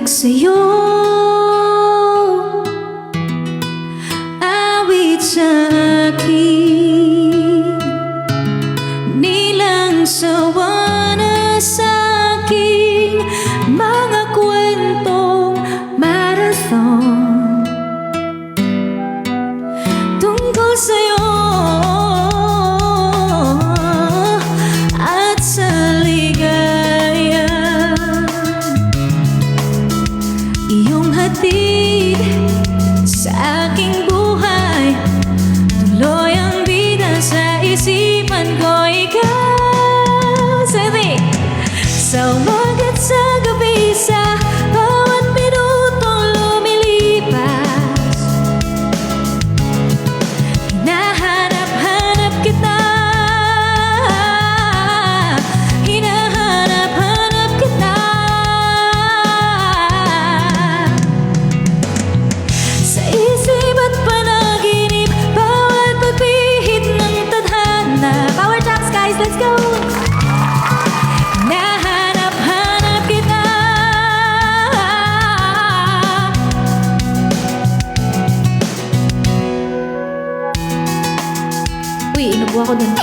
Ibig sa'yo, awit sa akin, nilang sawa na sa'king mga kwentong marathon tungkol sa'yo at sa ligaya. Iyong hatid sa aking buhay, tuloy ang bida sa isipan ko. Ikaw, sabi, sa umagat sa gabi, sa bawat minutong lumilipas, hinahanap-hanap kita, hinahanap-hanap kita. Sa isip at panaginip, bawat pagpihit ng tadhana. Power tracks, guys, let's go! Hinahanap-hanap kita. Uy, inubo ako dun.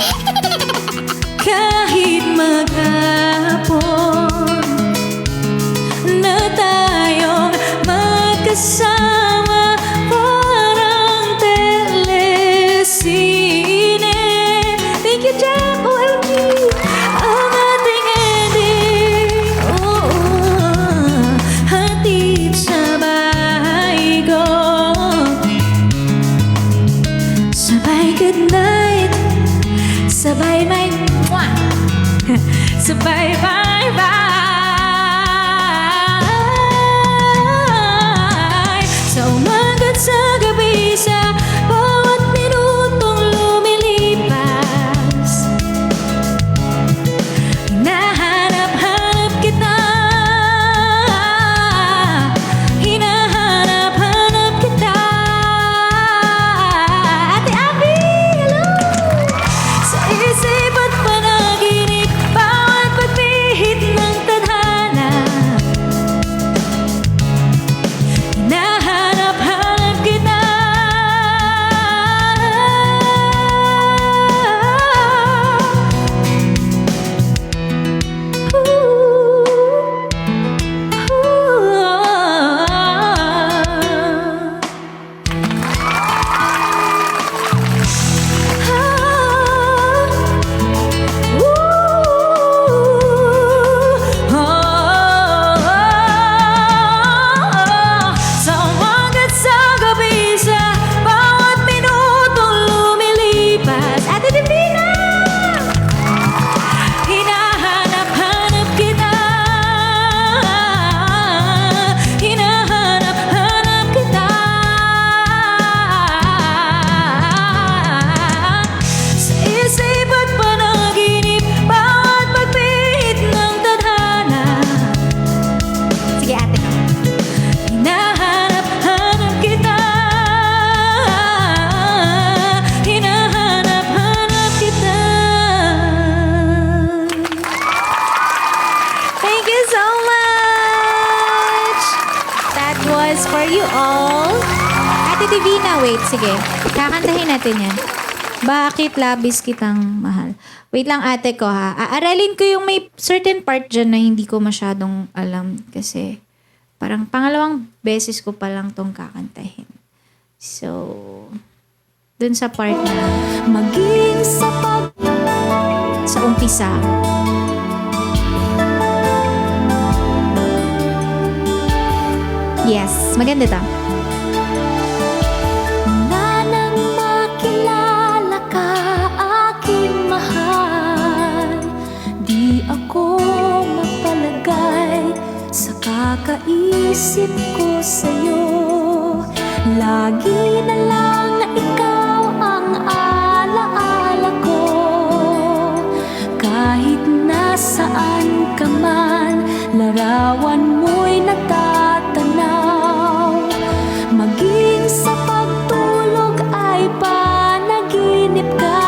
Kahit maghapon na tayong magkasama, parang telesine. Thank you, Jack! OMG! Ang ating ending, hatid sa bahay ko. Sabay goodnight, sabay may mwah, sabay bye-bye. Sa umagat sa gabi, sa bawat minutong lumilipas, hinahanap-hanap kita, hinahanap-hanap kita. Ate Abby, hello! Sa isip at panaginip, bawat pagpihit ng tadhana, hinahanap-hanap kita. Sa umagat sa gabi, sa bawat minutong lumilipas, Ate Divina! Hinahanap-hanap kita, hinahanap-hanap kita. Sa isip at panaginip, bawat pagpihit ng tadhana. Sige, ate. Hinahanap-hanap kita, hinahanap-hanap kita. Thank you so much! That was for you all. Ate Divina, wait, sige. Kakantahin natin yan. Bakit labis kitang mahal? Wait lang, ate ko, ha. Aaralin ko yung may certain part dyan na hindi ko masyadong alam kasi parang pangalawang beses ko pa lang tong kakantahin. So, dun sa part na maging sapat sa umpisa. Yes, maganda to. Na nang makilala ka, aking mahal, di ako mapalagay sa kakaisip ko sa'yo. Lagi na lang ikaw ang alaala ko. Kahit nasaan ka man, larawan mo'y natatanaw. Maging sa pagtulog ay panaginip ka,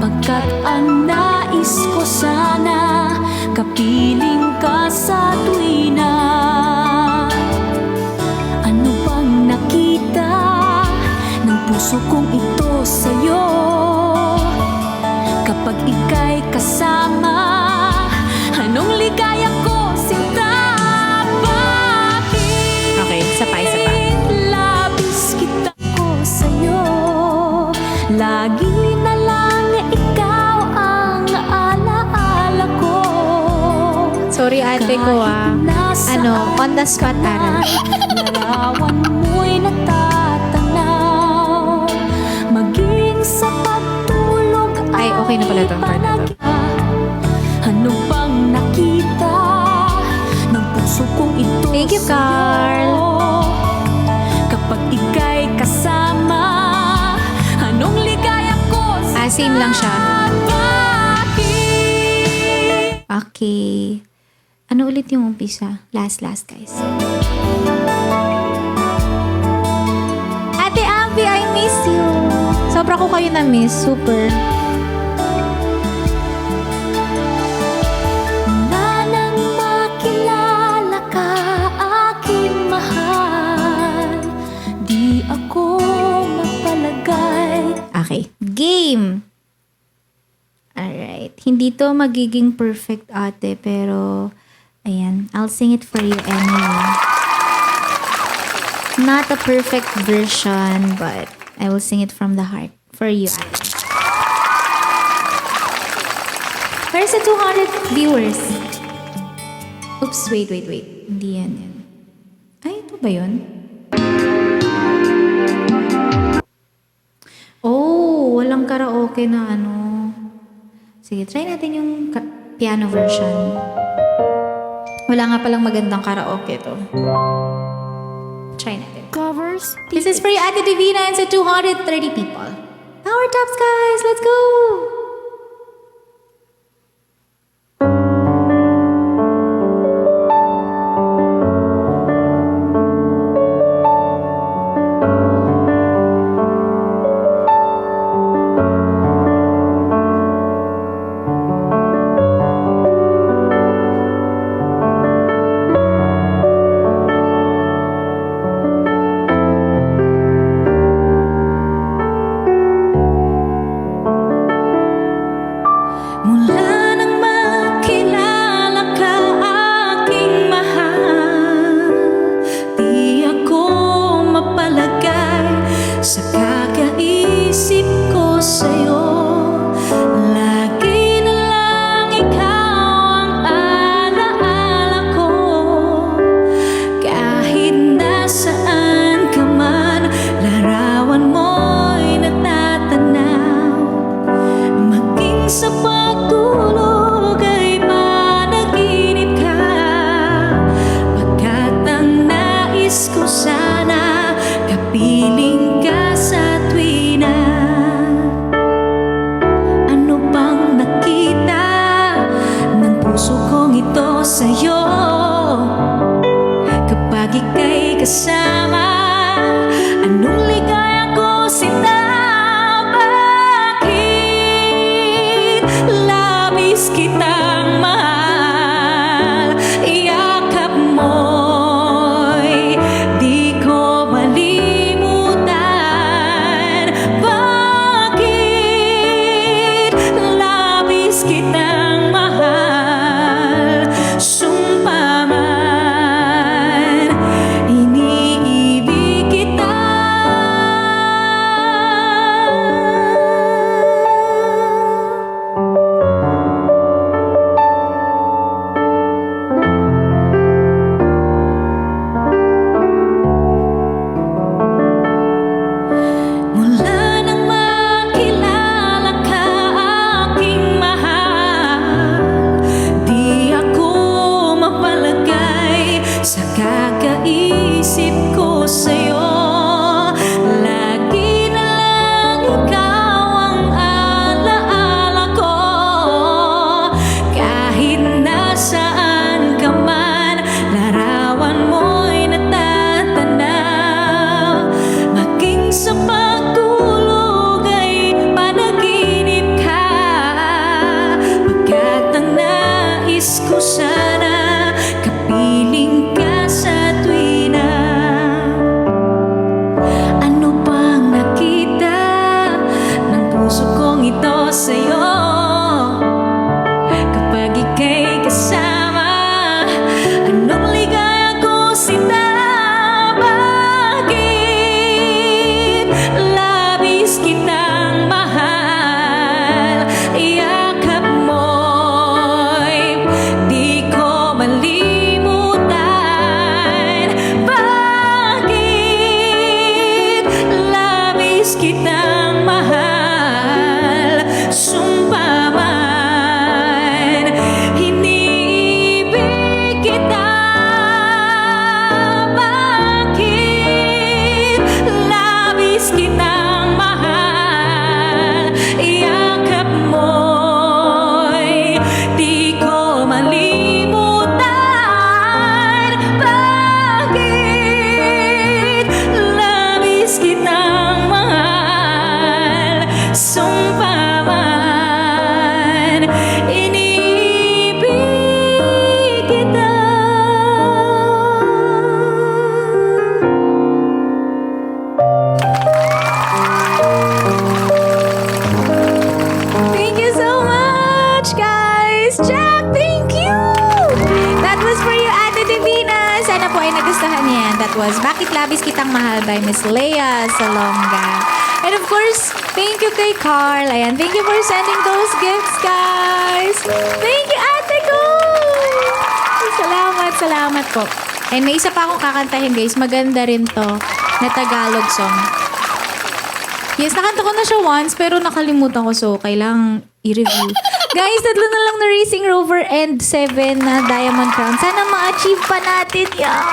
pagkat ang nais ko sana kapiling ka sa tuwina. puso kong ito sa'yo. Kapag ika'y kasama, anong ligaya ko, sinta? Bakit Okay, isa pa, isa pa. labis kita ko sa'yo? Lagi na lang ikaw ang alaala ko. Sorry ate ko Kahit nasaan on the spot ka aral. larawan mo'y natatanaw. Maging sa pagtulog Ay, okay na pala tong part na to. ano bang nakita ng puso kong ito Thank you, Carl. sa'yo? Kapag ika'y kasama, anong ligaya ko sa Same lang siya. bakit? Okay. Ano ulit yung umpisa? Last, guys. Ate Ampi, I miss you. Sobra ko kayo na-miss. Super. Na nang makilala ka, aking mahal, di ako mapalagay. Okay. Game! Alright. Hindi to magiging perfect, ate, pero ayan. I'll sing it for you anyway. Not a perfect version, but I will sing it from the heart for you, ate. Where's the 200 viewers? Oops, wait. Hindi yan. Ay, ito ba yun? Oh, walang karaoke na ano. Sige, try natin yung piano version. Wala nga palang magandang karaoke to. Try natin. Covers. This is for you, Ate Divina, and sa 230 people. Power taps, guys! Let's go! Mula nang makilala ka, aking mahal, di ako mapalagay sa kakaisip ko sa'yo. Lagi na lang ikaw ang alaala ko. Kahit nasaan ka man, larawan mo'y natatanaw. Maging sa pagtulog ay managinip ka, pagkat ang nais ko sana kapiling ka sa tuwina. kitang mahal, sumpa man, hinibig kita. Bakit labis kitang mahal, yakap mo'y di ko malimutan. Bakit labis kitang mahal, sumpa man, inibig kita. Thank you so much, guys! Jack, thank you! That was for you, Ate Divina. Sana po ay nagustuhan niyan. That was Bakit Labis Kitang Mahal by Miss Leia Salonga. And of course, thank you kay Carl. Ayan, thank you for sending those gifts, guys. Thank you, Ate ko! Salamat po. And may isa pa akong kakantahin, guys. Maganda rin to na Tagalog song. Yes, nakanta ko na siya once, pero nakalimutan ko, so kailangang i-review. Guys, 3 na lang na Racing Rover and 7 na Diamond Crown. Sana ma-achieve pa natin yan.